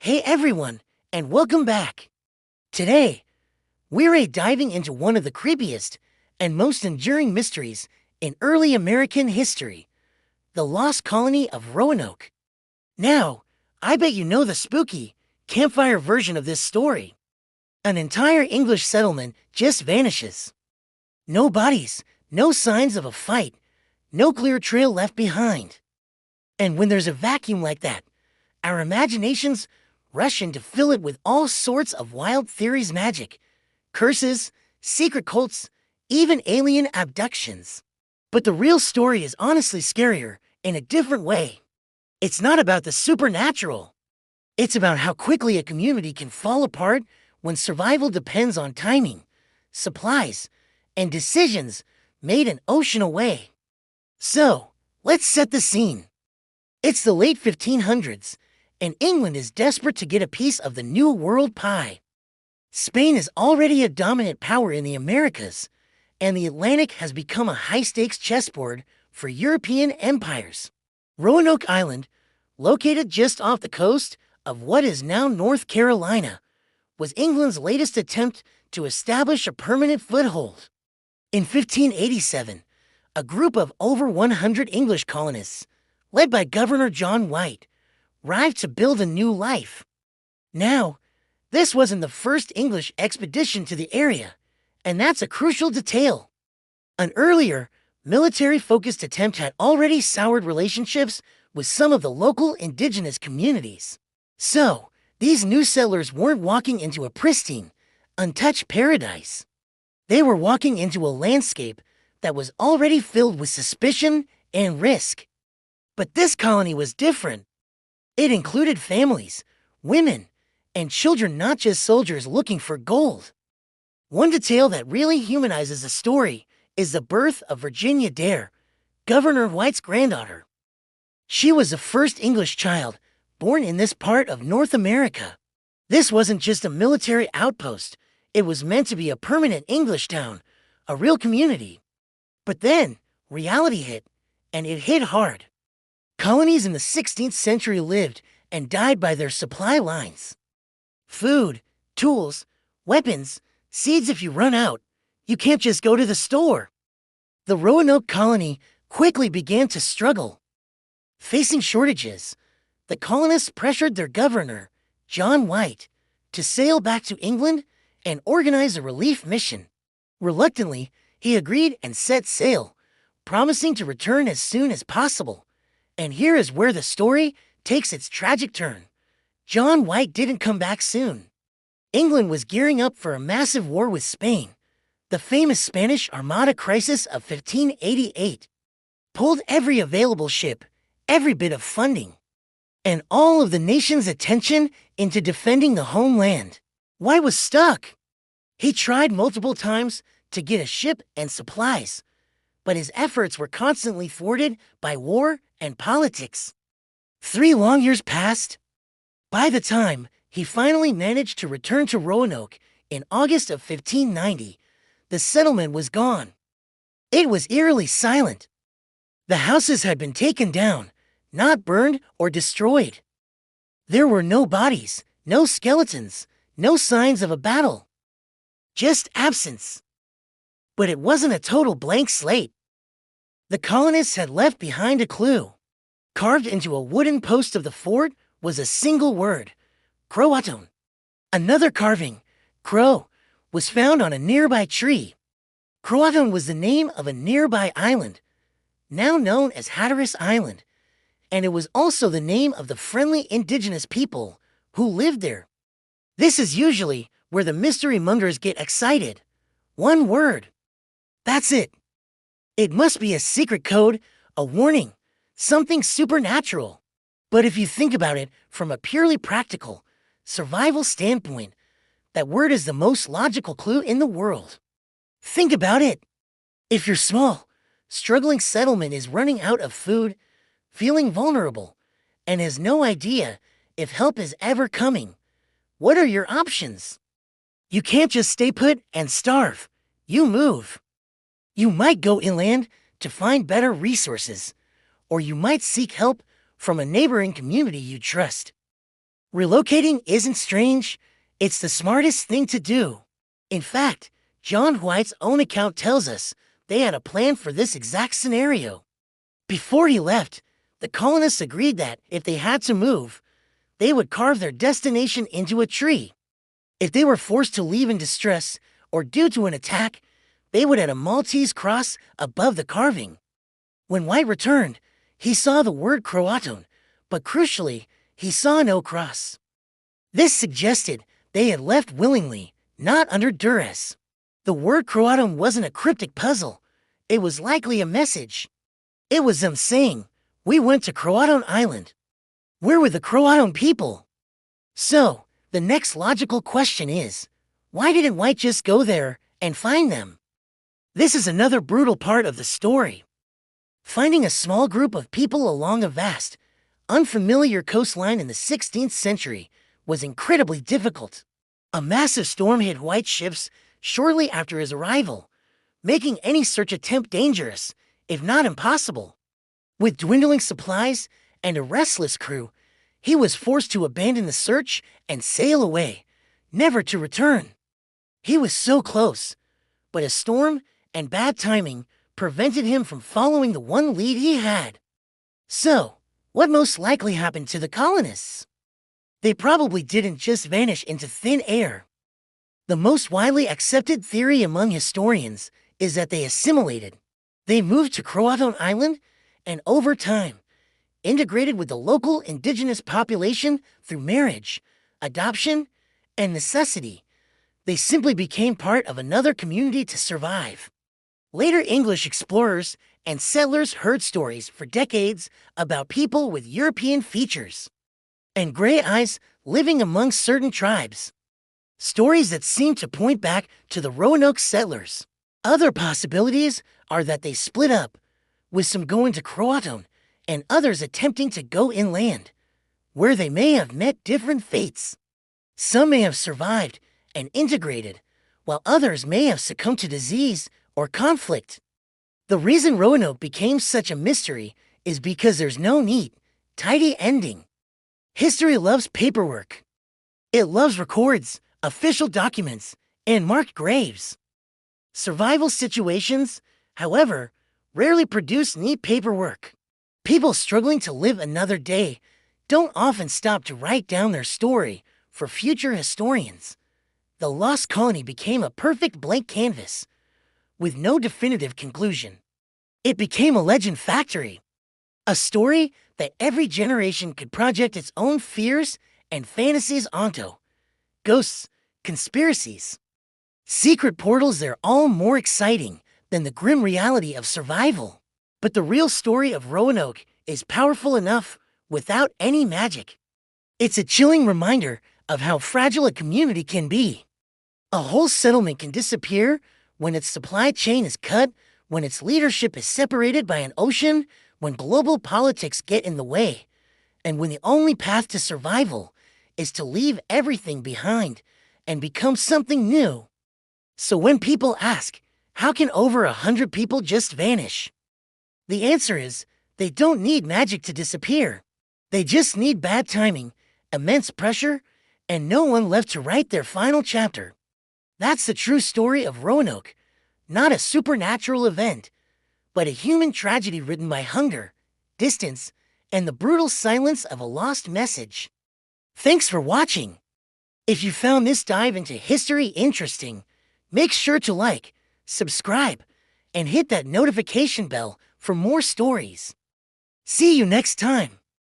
Hey everyone, and welcome back. Today, we're diving into one of the creepiest and most enduring mysteries in early American history, the Lost Colony of Roanoke. Now, I bet you know the spooky, campfire version of this story. An entire English settlement just vanishes. No bodies, no signs of a fight, no clear trail left behind. And when there's a vacuum like that, our imaginations rush in to fill it with all sorts of wild theories, magic, curses, secret cults, even alien abductions. But the real story is honestly scarier in a different way. It's not about the supernatural. It's about how quickly a community can fall apart when survival depends on timing, supplies, and decisions made an ocean away. So, let's set the scene. It's the late 1500s, and England is desperate to get a piece of the New World pie. Spain is already a dominant power in the Americas, and the Atlantic has become a high-stakes chessboard for European empires. Roanoke Island, located just off the coast of what is now North Carolina, was England's latest attempt to establish a permanent foothold. In 1587, a group of over 100 English colonists, led by Governor John White, arrived to build a new life. Now, this wasn't the first English expedition to the area, and that's a crucial detail. An earlier, military-focused attempt had already soured relationships with some of the local indigenous communities. So, these new settlers weren't walking into a pristine, untouched paradise. They were walking into a landscape that was already filled with suspicion and risk. But this colony was different. It included families, women, and children, not just soldiers looking for gold. One detail that really humanizes the story is the birth of Virginia Dare, Governor White's granddaughter. She was the first English child born in this part of North America. This wasn't just a military outpost. It was meant to be a permanent English town, a real community. But then, reality hit, and it hit hard. Colonies in the 16th century lived and died by their supply lines. Food, tools, weapons, seeds if you run out. You can't just go to the store. The Roanoke colony quickly began to struggle. Facing shortages, the colonists pressured their governor, John White, to sail back to England and organize a relief mission. Reluctantly, he agreed and set sail, promising to return as soon as possible. And here is where the story takes its tragic turn. John White didn't come back soon. England was gearing up for a massive war with Spain. The famous Spanish Armada crisis of 1588 pulled every available ship, every bit of funding, and all of the nation's attention into defending the homeland. White was stuck. He tried multiple times to get a ship and supplies, but his efforts were constantly thwarted by war and politics. 3 long years passed. By the time he finally managed to return to Roanoke in August of 1590, the settlement was gone. It was eerily silent. The houses had been taken down, not burned or destroyed. There were no bodies, no skeletons, no signs of a battle. Just absence. But it wasn't a total blank slate. The colonists had left behind a clue. Carved into a wooden post of the fort was a single word, Croatoan. Another carving, Crow, was found on a nearby tree. Croatoan was the name of a nearby island, now known as Hatteras Island, and it was also the name of the friendly indigenous people who lived there. This is usually where the mystery mongers get excited. One word. That's it. It must be a secret code, a warning, something supernatural. But if you think about it from a purely practical, survival standpoint, that word is the most logical clue in the world. Think about it. If your small, struggling settlement is running out of food, feeling vulnerable, and has no idea if help is ever coming, what are your options? You can't just stay put and starve. You move. You might go inland to find better resources, or you might seek help from a neighboring community you trust. Relocating isn't strange, it's the smartest thing to do. In fact, John White's own account tells us they had a plan for this exact scenario. Before he left, the colonists agreed that if they had to move, they would carve their destination into a tree. If they were forced to leave in distress or due to an attack, they would add a Maltese cross above the carving. When White returned, he saw the word Croatoan, but crucially, he saw no cross. This suggested they had left willingly, not under duress. The word Croatoan wasn't a cryptic puzzle. It was likely a message. It was them saying, "We went to Croatoan Island. Where were the Croatoan people?" So, the next logical question is, why didn't White just go there and find them? This is another brutal part of the story. Finding a small group of people along a vast, unfamiliar coastline in the 16th century was incredibly difficult. A massive storm hit White's ships shortly after his arrival, making any search attempt dangerous, if not impossible. With dwindling supplies and a restless crew, he was forced to abandon the search and sail away, never to return. He was so close, but a storm and bad timing prevented him from following the one lead he had. So, what most likely happened to the colonists? They probably didn't just vanish into thin air. The most widely accepted theory among historians is that they assimilated. They moved to Croatoan Island and over time, integrated with the local indigenous population through marriage, adoption, and necessity. They simply became part of another community to survive. Later English explorers and settlers heard stories for decades about people with European features and gray eyes living among certain tribes. Stories that seem to point back to the Roanoke settlers. Other possibilities are that they split up, with some going to Croatoan and others attempting to go inland, where they may have met different fates. Some may have survived and integrated, while others may have succumbed to disease or conflict. The reason Roanoke became such a mystery is because there's no neat, tidy ending. History loves paperwork. It loves records, official documents, and marked graves. Survival situations, however, rarely produce neat paperwork. People struggling to live another day don't often stop to write down their story for future historians. The Lost Colony became a perfect blank canvas, with no definitive conclusion. It became a legend factory, a story that every generation could project its own fears and fantasies onto. Ghosts, conspiracies, secret portals, they're all more exciting than the grim reality of survival. But the real story of Roanoke is powerful enough without any magic. It's a chilling reminder of how fragile a community can be. A whole settlement can disappear when its supply chain is cut, when its leadership is separated by an ocean, when global politics get in the way, and when the only path to survival is to leave everything behind and become something new. So when people ask, how can over 100 people just vanish? The answer is, they don't need magic to disappear. They just need bad timing, immense pressure, and no one left to write their final chapter. That's the true story of Roanoke, not a supernatural event, but a human tragedy written by hunger, distance, and the brutal silence of a lost message. Thanks for watching. If you found this dive into history interesting, make sure to like, subscribe, and hit that notification bell for more stories. See you next time.